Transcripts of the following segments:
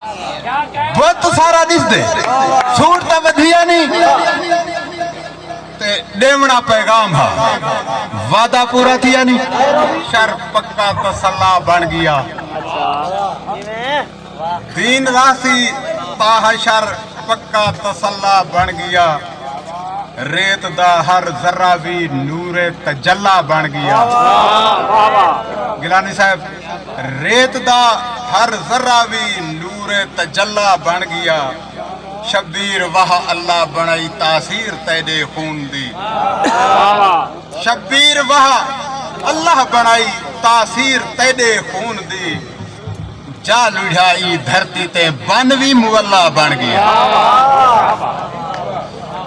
بہت سارا دس دے سوٹ تا بدھیا نہیں تے ڈیمنا پیغام ہا وعدہ پورا تھیا نہیں شر پکا تسلا بن گیا دین راسی تاہ شر پکا تسلا بن گیا ریت دا ہر ذرہ بھی نور تجلا بن گیا گیلانی صاحب ریت دا ہر ذرہ بھی نور تجلا بن گیا شبیر واہ اللہ بنائی تاثیر تیرے خون دی شبیر واہ اللہ بنائی تاثیر تیرے خون دی جا لڑھائی دھرتی تے بنوی مولا بن گیا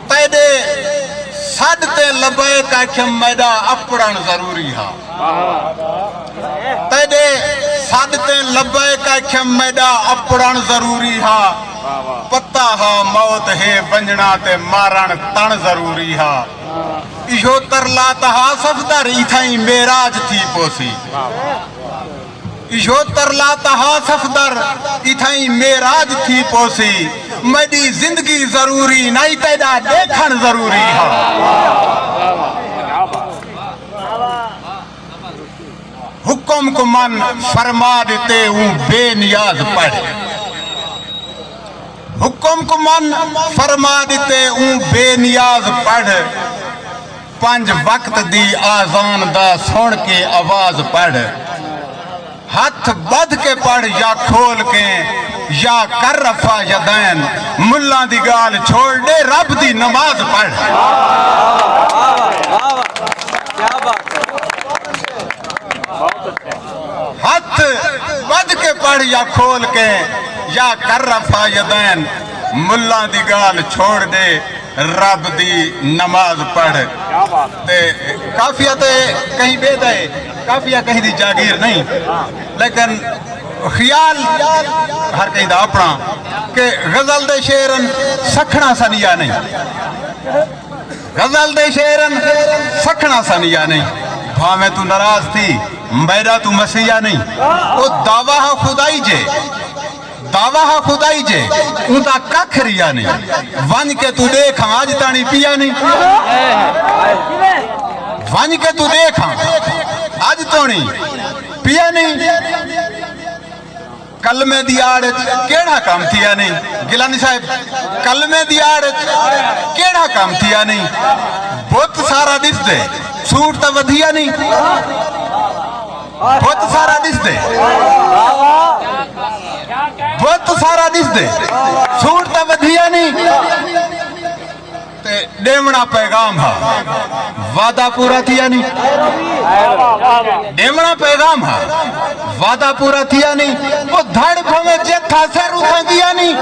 تیرے سڈ تے لبے کا کھم میڈا اپڑن ضروری ہا تیرے سڈ تے لبے کا کھم میڈا اپڑن ضروری ہا پتہ ہا موت ہے بنجنا تے مارن تن ضروری ہا ایشو ترلا تہا صفدر ایتھائیں میراج تھی پوسی ایشو ترلا تہا صفدر ایتھائیں میراج تھی پوسی میری زندگی ضروری نہیں تیرا دیکھن ضروری ہا حکم کو من فرما دیتے ہوں بے نیاز پڑھ حکم کو من فرما دیتے ہوں بے نیاز پڑھ پنج وقت دی آزان دا سن کے آواز پڑھ ہاتھ بدھ کے پڑھ یا کھول کے یا کر رفع یدین ملہ دی گال چھوڑ دے رب دی نماز پڑھ ہاتھ بدھ کے پڑھ یا کھول کے یا کر رفع یدین ملہ دی گال چھوڑ دے رب دی نماز پڑھ تے کافیہ تے کہیں بے دے کافیہ کہیں دی جاگیر نہیں لیکن خیال ہر کہیں دا اپنا کہ غزل دے شیرن سکھنا سنیا نہیں غزل دے شیرن سکھنا سنیا نہیں بھامے تو ناراض تھی میرا تو مسیحہ نہیں وہ دعویٰ خدائی جے دعویٰ خدائی جے ان دا ککھ ریا نہیں ون کے تو دیکھاں آج تانی پیا نہیں ون کے تو دیکھاں آج تانی پیا نہیں کلمے دی آڑت کیڑا کام تھیا نہیں گیلانی صاحب کلمے دی آڑت کیڑا کام تھیا نہیں بہت سارا دس دے سوٹ تا ودھیا نہیں بہت سارا دس دے بہت سارا دس دے سوٹ تا ودھیا نہیں تے ڈیمنا پیغام ہا وعدہ پورا تھیا نہیں ڈیمنا پیغام ہا وعدہ پورا تھیا نہیں وہ دھڑ بھویں جتھا سے روکھا دیا نہیں